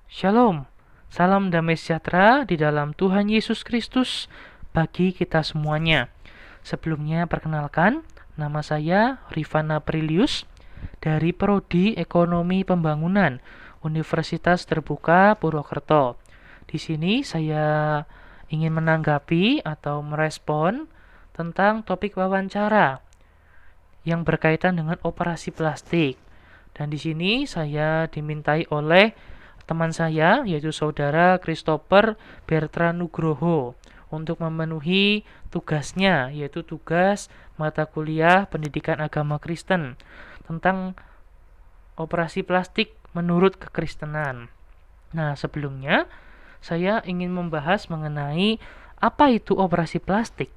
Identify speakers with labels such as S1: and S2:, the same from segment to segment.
S1: Shalom, salam damai sejahtera di dalam Tuhan Yesus Kristus bagi kita semuanya. Sebelumnya perkenalkan, nama saya Rifana Prilius dari Prodi Ekonomi Pembangunan Universitas Terbuka Purwokerto. Di sini saya ingin menanggapi atau merespon tentang topik wawancara yang berkaitan dengan operasi plastik. Dan di sini saya dimintai oleh teman saya, yaitu saudara Christopher Bertrand Nugroho, untuk memenuhi tugasnya, yaitu tugas mata kuliah Pendidikan Agama Kristen tentang operasi plastik menurut kekristenan. Nah, sebelumnya saya ingin membahas mengenai apa itu operasi plastik.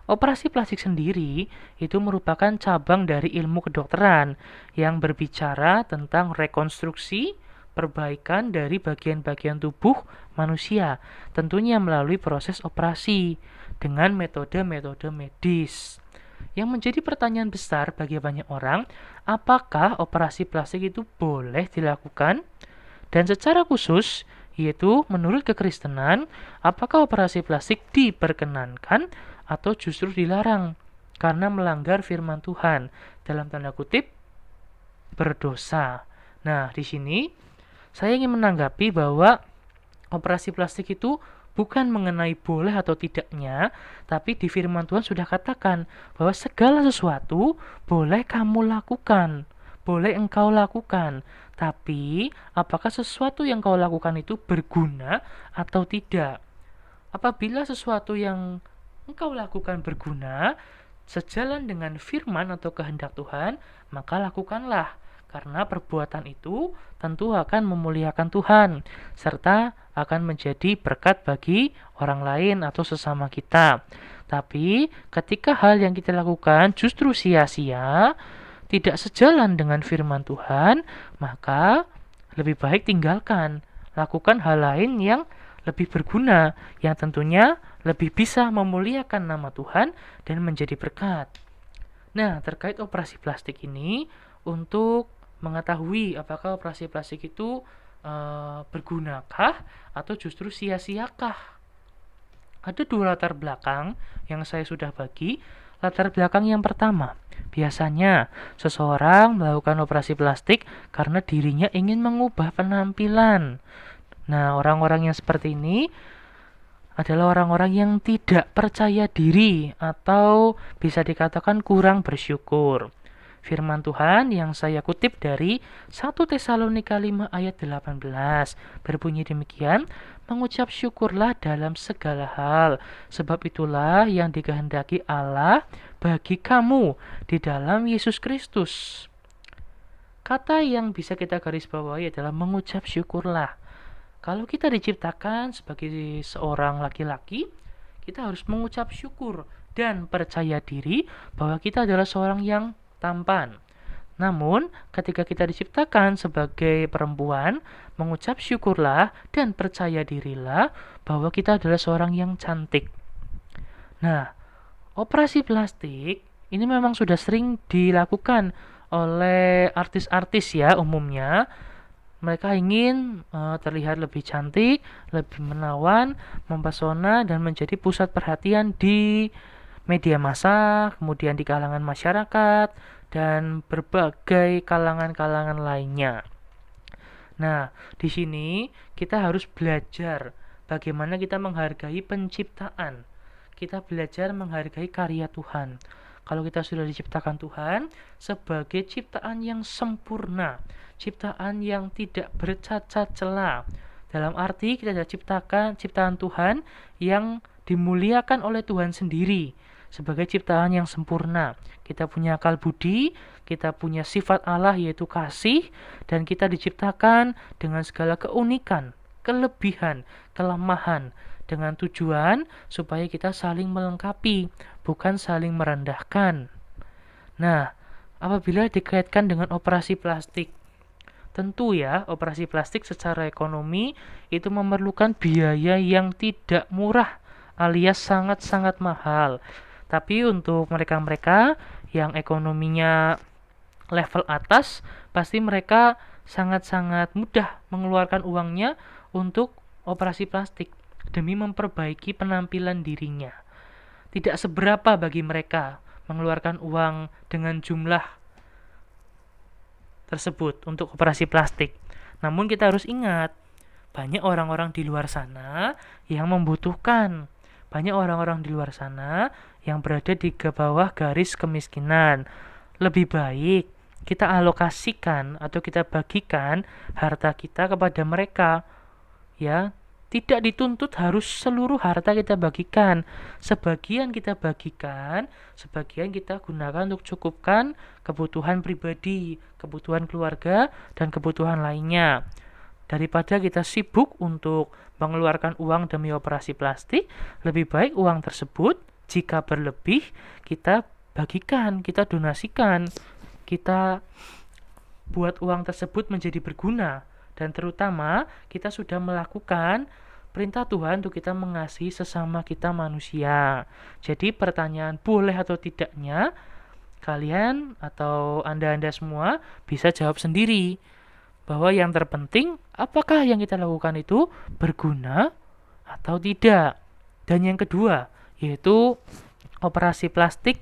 S1: Operasi plastik sendiri itu merupakan cabang dari ilmu kedokteran yang berbicara tentang rekonstruksi, perbaikan dari bagian-bagian tubuh manusia, tentunya melalui proses operasi dengan metode-metode medis. Yang menjadi pertanyaan besar bagi banyak orang, apakah operasi plastik itu boleh dilakukan? Dan secara khusus, yaitu menurut kekristenan, apakah operasi plastik diperkenankan atau justru dilarang karena melanggar firman Tuhan, dalam tanda kutip berdosa. Nah, di sini saya ingin menanggapi bahwa operasi plastik itu bukan mengenai boleh atau tidaknya, tapi di firman Tuhan sudah katakan bahwa segala sesuatu boleh kamu lakukan, boleh engkau lakukan. Tapi, apakah sesuatu yang kau lakukan itu berguna atau tidak? Apabila sesuatu yang engkau lakukan berguna, sejalan dengan firman atau kehendak Tuhan, maka lakukanlah. Karena perbuatan itu tentu akan memuliakan Tuhan, serta akan menjadi berkat bagi orang lain atau sesama kita. Tapi, ketika hal yang kita lakukan justru sia-sia, tidak sejalan dengan firman Tuhan, maka lebih baik tinggalkan. Lakukan hal lain yang lebih berguna, yang tentunya lebih bisa memuliakan nama Tuhan dan menjadi berkat. Nah, terkait operasi plastik ini, untuk mengetahui apakah operasi plastik itu bergunakah atau justru sia-siakah. Ada dua latar belakang yang saya sudah bagi. Latar belakang yang pertama, biasanya seseorang melakukan operasi plastik karena dirinya ingin mengubah penampilan. Nah, orang-orang yang seperti ini adalah orang-orang yang tidak percaya diri atau bisa dikatakan kurang bersyukur. Firman Tuhan yang saya kutip dari 1 Tesalonika 5 ayat 18 berbunyi demikian, mengucap syukurlah dalam segala hal, sebab itulah yang dikehendaki Allah bagi kamu di dalam Yesus Kristus. Kata yang bisa kita garis bawahi adalah mengucap syukurlah. Kalau kita diciptakan sebagai seorang laki-laki, kita harus mengucap syukur dan percaya diri bahwa kita adalah seorang yang tampan. Namun, ketika kita diciptakan sebagai perempuan, mengucap syukurlah dan percaya dirilah bahwa kita adalah seorang yang cantik. Nah, operasi plastik ini memang sudah sering dilakukan oleh artis-artis ya umumnya. Mereka ingin terlihat lebih cantik, lebih menawan, mempesona, dan menjadi pusat perhatian di media massa, kemudian di kalangan masyarakat, dan berbagai kalangan-kalangan lainnya. Nah, di sini kita harus belajar bagaimana kita menghargai penciptaan. Kita belajar menghargai karya Tuhan. Kalau kita sudah diciptakan Tuhan sebagai ciptaan yang sempurna, ciptaan yang tidak bercacat celah. Dalam arti kita diciptakan ciptaan Tuhan yang dimuliakan oleh Tuhan sendiri sebagai ciptaan yang sempurna. Kita punya akal budi, kita punya sifat Allah yaitu kasih, dan kita diciptakan dengan segala keunikan, kelebihan, kelemahan, dengan tujuan supaya kita saling melengkapi, bukan saling merendahkan. Nah, apabila dikaitkan dengan operasi plastik, tentu ya, operasi plastik secara ekonomi itu memerlukan biaya yang tidak murah alias sangat-sangat mahal. Tapi untuk mereka-mereka yang ekonominya level atas, pasti mereka sangat-sangat mudah mengeluarkan uangnya untuk operasi plastik demi memperbaiki penampilan dirinya. Tidak seberapa bagi mereka mengeluarkan uang dengan jumlah tersebut untuk operasi plastik. Namun kita harus ingat, banyak orang-orang di luar sana yang membutuhkan. Banyak orang-orang di luar sana yang berada di bawah garis kemiskinan. Lebih baik kita alokasikan atau kita bagikan harta kita kepada mereka. Ya, tidak dituntut harus seluruh harta kita bagikan. Sebagian kita bagikan, sebagian kita gunakan untuk cukupkan kebutuhan pribadi, kebutuhan keluarga, dan kebutuhan lainnya. Daripada kita sibuk untuk mengeluarkan uang demi operasi plastik, lebih baik uang tersebut jika berlebih kita bagikan, kita donasikan, kita buat uang tersebut menjadi berguna. Dan terutama kita sudah melakukan perintah Tuhan untuk kita mengasihi sesama kita manusia. Jadi pertanyaan boleh atau tidaknya, kalian atau anda semua bisa jawab sendiri. Bahwa yang terpenting, apakah yang kita lakukan itu berguna atau tidak. Dan yang kedua, yaitu operasi plastik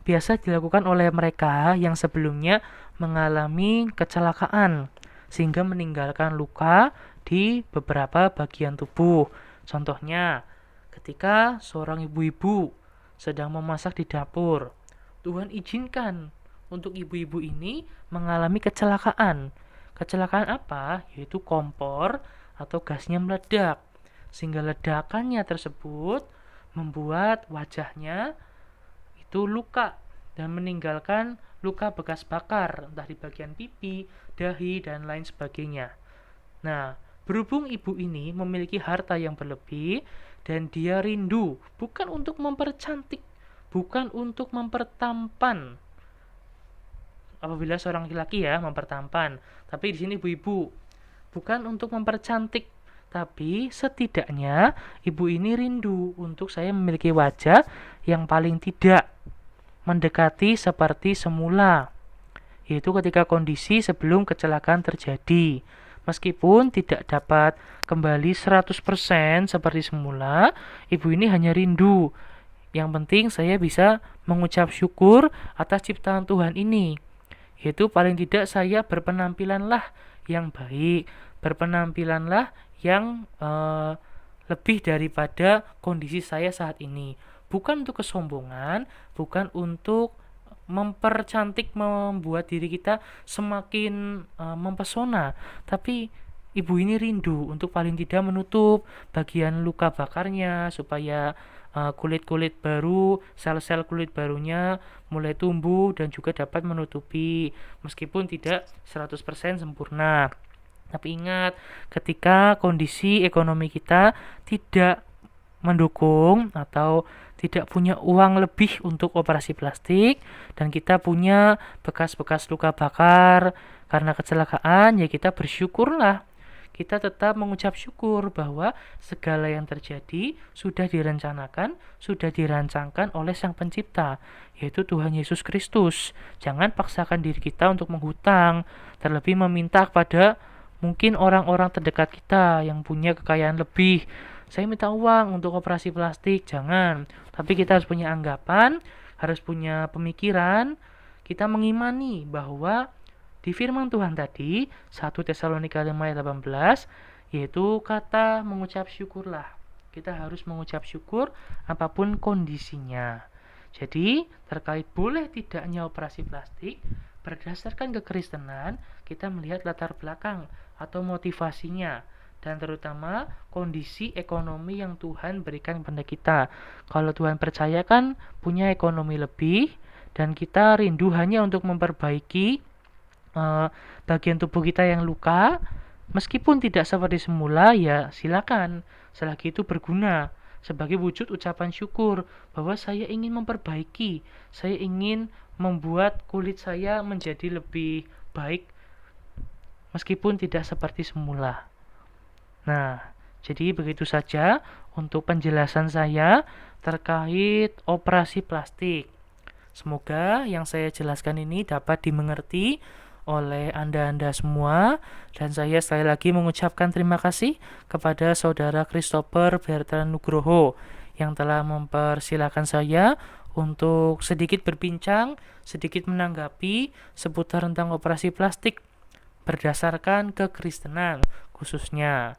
S1: biasa dilakukan oleh mereka yang sebelumnya mengalami kecelakaan sehingga meninggalkan luka di beberapa bagian tubuh. Contohnya, ketika seorang ibu-ibu sedang memasak di dapur, Tuhan izinkan untuk ibu-ibu ini mengalami kecelakaan. Kecelakaan apa? Yaitu kompor atau gasnya meledak. Sehingga ledakannya tersebut membuat wajahnya itu luka dan meninggalkan luka bekas bakar, entah di bagian pipi, dahi, dan lain sebagainya. Nah, berhubung ibu ini memiliki harta yang berlebih dan dia rindu bukan untuk mempercantik, bukan untuk mempertampan. Apabila seorang laki-laki ya mempertampan, tapi di sini ibu-ibu bukan untuk mempercantik, tapi setidaknya ibu ini rindu untuk saya memiliki wajah yang paling tidak mendekati seperti semula, yaitu ketika kondisi sebelum kecelakaan terjadi. Meskipun tidak dapat kembali 100% seperti semula, ibu ini hanya rindu. Yang penting saya bisa mengucap syukur atas ciptaan Tuhan ini. Yaitu paling tidak saya berpenampilanlah yang baik, berpenampilanlah yang lebih daripada kondisi saya saat ini. Bukan untuk kesombongan, bukan untuk mempercantik, membuat diri kita semakin mempesona, tapi ibu ini rindu untuk paling tidak menutup bagian luka bakarnya supaya kulit-kulit baru, sel-sel kulit barunya mulai tumbuh dan juga dapat menutupi meskipun tidak 100% sempurna. Tapi ingat, ketika kondisi ekonomi kita tidak mendukung atau tidak punya uang lebih untuk operasi plastik dan kita punya bekas-bekas luka bakar karena kecelakaan, ya kita bersyukurlah. Kita tetap mengucap syukur bahwa segala yang terjadi sudah direncanakan, sudah dirancangkan oleh Sang Pencipta, yaitu Tuhan Yesus Kristus. Jangan paksakan diri kita untuk menghutang, terlebih meminta kepada mungkin orang-orang terdekat kita yang punya kekayaan lebih. Saya minta uang untuk operasi plastik, jangan. Tapi kita harus punya anggapan, harus punya pemikiran, kita mengimani bahwa di firman Tuhan tadi, 1 Tesalonika 5 ayat 18, yaitu kata mengucap syukurlah. Kita harus mengucap syukur apapun kondisinya. Jadi, terkait boleh tidaknya operasi plastik, berdasarkan kekristenan, kita melihat latar belakang atau motivasinya, dan terutama kondisi ekonomi yang Tuhan berikan kepada kita. Kalau Tuhan percayakan punya ekonomi lebih, dan kita rindu hanya untuk memperbaiki bagian tubuh kita yang luka, meskipun tidak seperti semula, ya silakan, selagi itu berguna sebagai wujud ucapan syukur bahwa saya ingin memperbaiki, saya ingin membuat kulit saya menjadi lebih baik meskipun tidak seperti semula. Nah, jadi begitu saja untuk penjelasan saya terkait operasi plastik. Semoga yang saya jelaskan ini dapat dimengerti oleh Anda-Anda semua, dan saya sekali lagi mengucapkan terima kasih kepada Saudara Christopher Bertrand Nugroho yang telah mempersilahkan saya untuk sedikit berbincang, sedikit menanggapi seputar tentang operasi plastik berdasarkan kekristenan khususnya.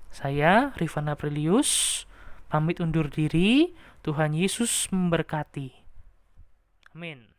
S1: Saya Rifana Aprilius pamit undur diri. Tuhan Yesus memberkati. Amin.